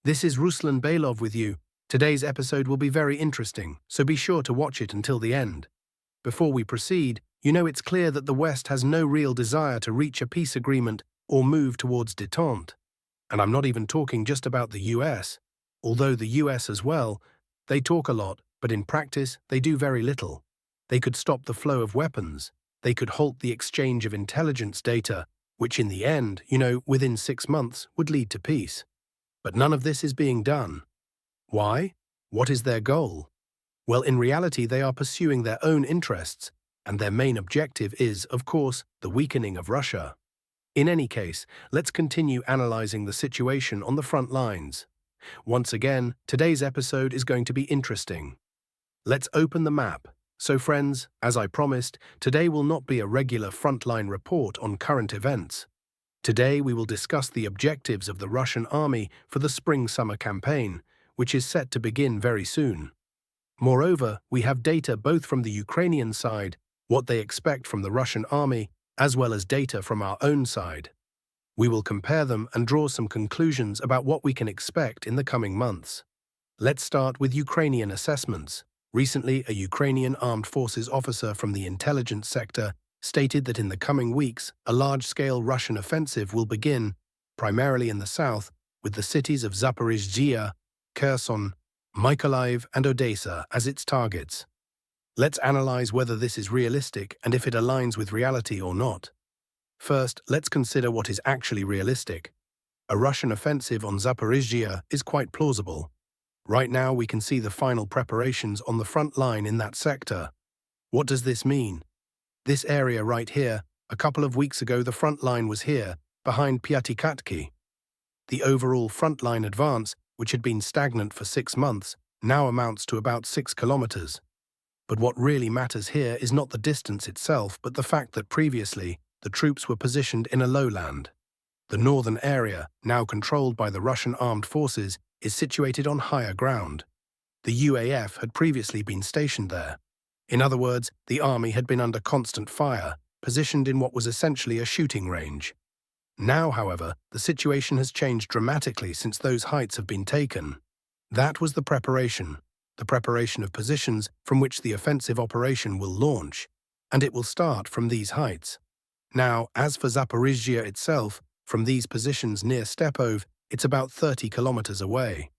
This is Ruslan Belov with you. Today's episode will be very interesting, so be sure to watch it until the end. Before we proceed, it's clear that the West has no real desire to reach a peace agreement or move towards détente. And I'm not even talking just about the US. Although the US as well, they talk a lot, but in practice, they do very little. They could stop the flow of weapons. They could halt the exchange of intelligence data, which in the end, within 6 months, would lead to peace. But none of this is being done. Why? What is their goal? Well, in reality, they are pursuing their own interests, and their main objective is, of course, the weakening of Russia. In any case, let's continue analyzing the situation on the front lines. Once again, today's episode is going to be interesting. Let's open the map. So friends, as I promised, today will not be a regular frontline report on current events. Today we will discuss the objectives of the Russian army for the spring-summer campaign, which is set to begin very soon. Moreover, we have data both from the Ukrainian side, what they expect from the Russian army, as well as data from our own side. We will compare them and draw some conclusions about what we can expect in the coming months. Let's start with Ukrainian assessments. Recently, a Ukrainian armed forces officer from the intelligence sector stated that in the coming weeks, a large-scale Russian offensive will begin, primarily in the south, with the cities of Zaporizhzhia, Kherson, Mykolaiv, and Odesa as its targets. Let's analyze whether this is realistic and if it aligns with reality or not. First, let's consider what is actually realistic. A Russian offensive on Zaporizhzhia is quite plausible. Right now, we can see the final preparations on the front line in that sector. What does this mean? This area right here, a couple of weeks ago the front line was here, behind Pyatikhatki. The overall front line advance, which had been stagnant for 6 months, now amounts to about 6 kilometers. But what really matters here is not the distance itself, but the fact that previously, the troops were positioned in a lowland. The northern area, now controlled by the Russian armed forces, is situated on higher ground. The UAF had previously been stationed there. In other words, the army had been under constant fire, positioned in what was essentially a shooting range. Now, however, the situation has changed dramatically since those heights have been taken. That was the preparation of positions from which the offensive operation will launch, and it will start from these heights. Now, as for Zaporizhzhia itself, from these positions near Stepov, it's about 30 kilometers away.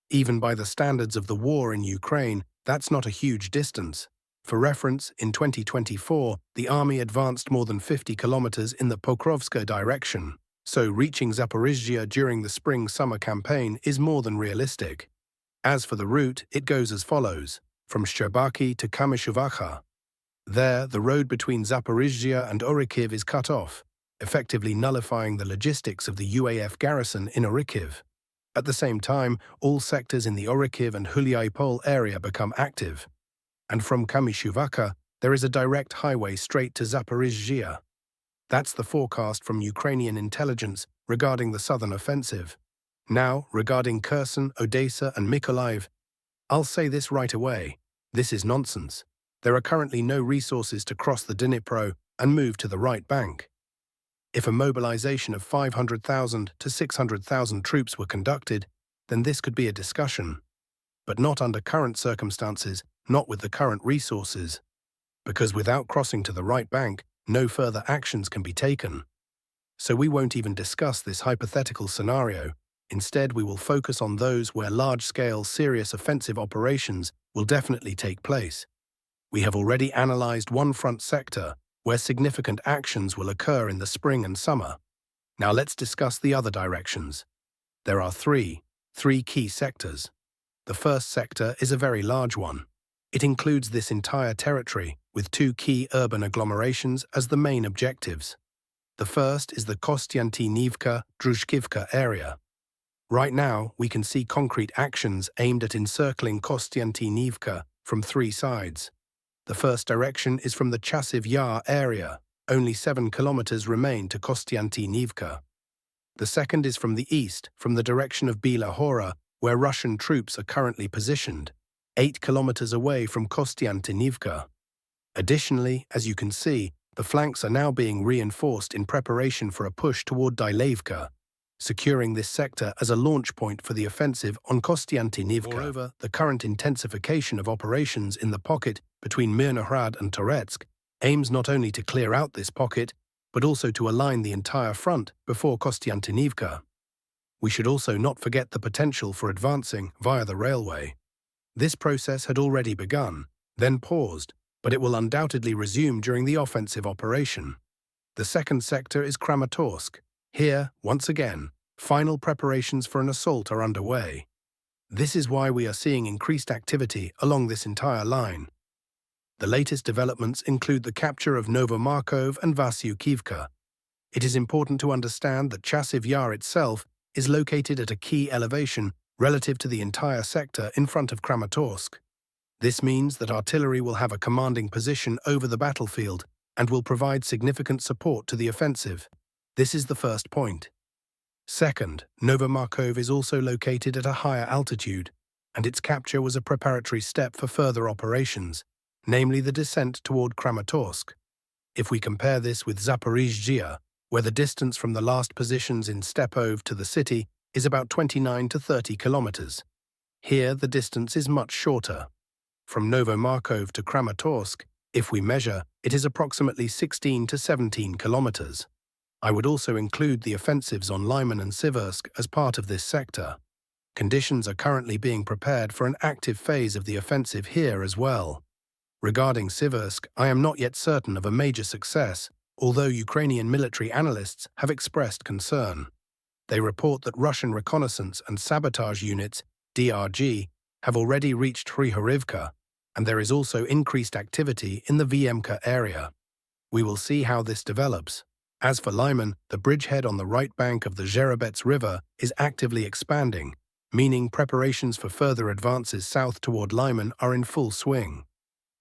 Even by the standards of the war in Ukraine, that's not a huge distance. For reference, in 2024, the army advanced more than 50 kilometers in the Pokrovska direction, so reaching Zaporizhzhia during the spring-summer campaign is more than realistic. As for the route, it goes as follows, from Shcherbaki to Kamyshyvacha. There, the road between Zaporizhzhia and Kharkiv is cut off, effectively nullifying the logistics of the UAF garrison in Kharkiv. At the same time, all sectors in the Kharkiv and Hulyapol area become active. And from Kamyshyvacha, there is a direct highway straight to Zaporizhzhia. That's the forecast from Ukrainian intelligence regarding the southern offensive. Now, regarding Kherson, Odesa, and Mykolaiv, I'll say this right away. This is nonsense. There are currently no resources to cross the Dnipro and move to the right bank. If a mobilization of 500,000 to 600,000 troops were conducted, then this could be a discussion. But not under current circumstances, not with the current resources. Because without crossing to the right bank, no further actions can be taken. So we won't even discuss this hypothetical scenario. Instead, we will focus on those where large-scale, serious offensive operations will definitely take place. We have already analyzed one front sector, where significant actions will occur in the spring and summer. Now let's discuss the other directions. There are three key sectors. The first sector is a very large one. It includes this entire territory, with 2 key urban agglomerations as the main objectives. The first is the Kostiantynivka-Druzhkivka area. Right now, we can see concrete actions aimed at encircling Kostiantynivka from 3 sides. The first direction is from the Chasiv Yar area. Only 7 kilometers remain to Kostiantynivka. The second is from the east, from the direction of Bila Hora, where Russian troops are currently positioned, 8 kilometers away from Kostiantynivka. Additionally, as you can see, the flanks are now being reinforced in preparation for a push toward Dylavka, securing this sector as a launch point for the offensive on Kostiantynivka. Moreover, the current intensification of operations in the pocket between Mirnohrad and Toretsk aims not only to clear out this pocket, but also to align the entire front before Kostiantynivka. We should also not forget the potential for advancing via the railway. This process had already begun, then paused, but it will undoubtedly resume during the offensive operation. The second sector is Kramatorsk. Here, once again, final preparations for an assault are underway. This is why we are seeing increased activity along this entire line. The latest developments include the capture of Novomarkov and Vasyukivka. It is important to understand that Chasiv Yar itself is located at a key elevation relative to the entire sector in front of Kramatorsk. This means that artillery will have a commanding position over the battlefield and will provide significant support to the offensive. This is the first point. Second, Novomarkov is also located at a higher altitude, and its capture was a preparatory step for further operations, namely the descent toward Kramatorsk. If we compare this with Zaporizhzhia, where the distance from the last positions in Stepov to the city is about 29 to 30 kilometers. Here, the distance is much shorter. From Novomarkov to Kramatorsk, if we measure, it is approximately 16 to 17 kilometers. I would also include the offensives on Lyman and Siversk as part of this sector. Conditions are currently being prepared for an active phase of the offensive here as well. Regarding Siversk, I am not yet certain of a major success, although Ukrainian military analysts have expressed concern. They report that Russian reconnaissance and sabotage units, DRG, have already reached Hryhorivka, and there is also increased activity in the Vyemka area. We will see how this develops. As for Lyman, the bridgehead on the right bank of the Zherebets River is actively expanding, meaning preparations for further advances south toward Lyman are in full swing.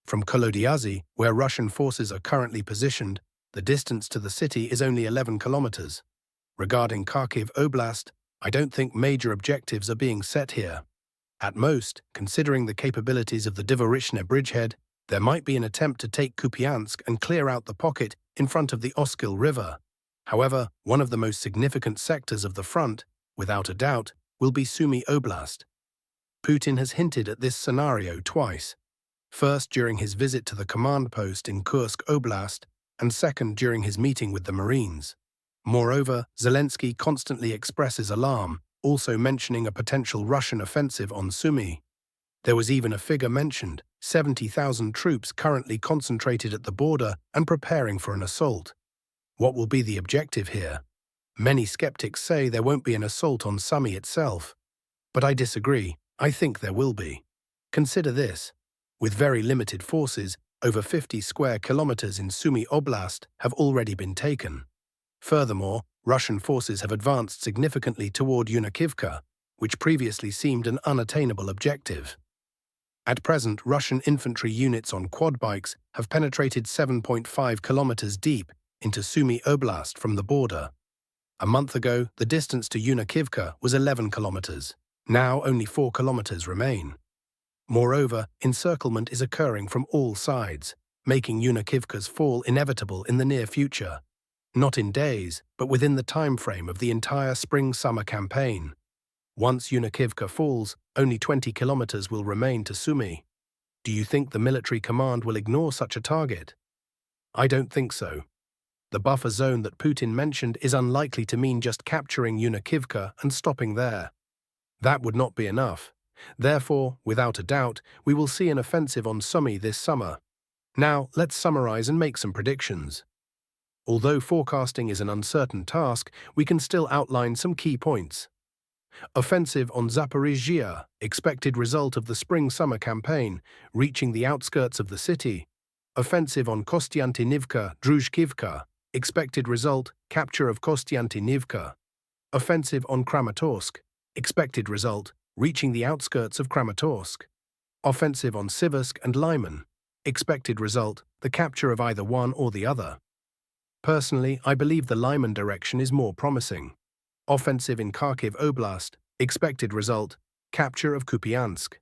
From Kolodyazy, where Russian forces are currently positioned, the distance to the city is only 11 kilometers. Regarding Kharkiv Oblast, I don't think major objectives are being set here. At most, considering the capabilities of the Dvorishne bridgehead, there might be an attempt to take Kupiansk and clear out the pocket in front of the Oskil River. However, one of the most significant sectors of the front, without a doubt, will be Sumi Oblast. Putin has hinted at this scenario twice. First during his visit to the command post in Kursk Oblast, and second during his meeting with the Marines. Moreover, Zelensky constantly expresses alarm, also mentioning a potential Russian offensive on Sumi. There was even a figure mentioned, 70,000 troops currently concentrated at the border and preparing for an assault. What will be the objective here? Many skeptics say there won't be an assault on Sumi itself. But I disagree. I think there will be. Consider this. With very limited forces, over 50 square kilometers in Sumi Oblast have already been taken. Furthermore, Russian forces have advanced significantly toward Yunakivka, which previously seemed an unattainable objective. At present, Russian infantry units on quad bikes have penetrated 7.5 kilometers deep into Sumi Oblast from the border. A month ago, the distance to Yunakivka was 11 kilometers. Now only 4 kilometers remain. Moreover, encirclement is occurring from all sides, making Yunakivka's fall inevitable in the near future. Not in days, but within the time frame of the entire spring-summer campaign. Once Yunakivka falls, only 20 kilometers will remain to Sumi. Do you think the military command will ignore such a target? I don't think so. The buffer zone that Putin mentioned is unlikely to mean just capturing Yunakivka and stopping there. That would not be enough. Therefore, without a doubt, we will see an offensive on Sumi this summer. Now, let's summarize and make some predictions. Although forecasting is an uncertain task, we can still outline some key points. Offensive on Zaporizhzhia, expected result of the spring-summer campaign, reaching the outskirts of the city. Offensive on Kostiantynivka, Druzhkivka, expected result, capture of Kostiantynivka. Offensive on Kramatorsk, expected result, reaching the outskirts of Kramatorsk. Offensive on Siversk and Lyman, expected result, the capture of either one or the other. Personally, I believe the Lyman direction is more promising. Offensive in Kharkiv Oblast, expected result, capture of Kupiansk.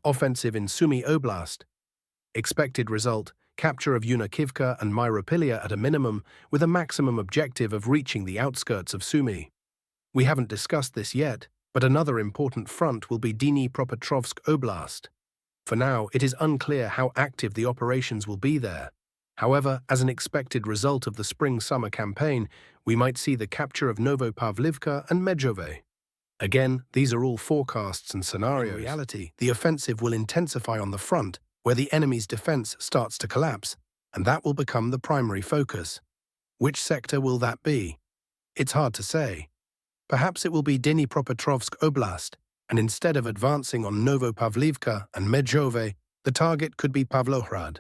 Offensive in Sumi Oblast, expected result, capture of Yunakivka and Myropilya at a minimum, with a maximum objective of reaching the outskirts of Sumi. We haven't discussed this yet, but another important front will be Dnipropetrovsk Oblast. For now, it is unclear how active the operations will be there. However, as an expected result of the spring-summer campaign, we might see the capture of Novopavlivka and Medjove. Again, these are all forecasts and scenarios. In reality, the offensive will intensify on the front, where the enemy's defense starts to collapse, and that will become the primary focus. Which sector will that be? It's hard to say. Perhaps it will be Dnipropetrovsk Oblast, and instead of advancing on Novopavlivka and Medjove, the target could be Pavlohrad.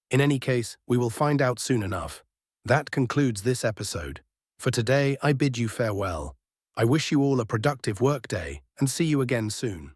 In any case, we will find out soon enough. That concludes this episode. For today, I bid you farewell. I wish you all a productive workday and see you again soon.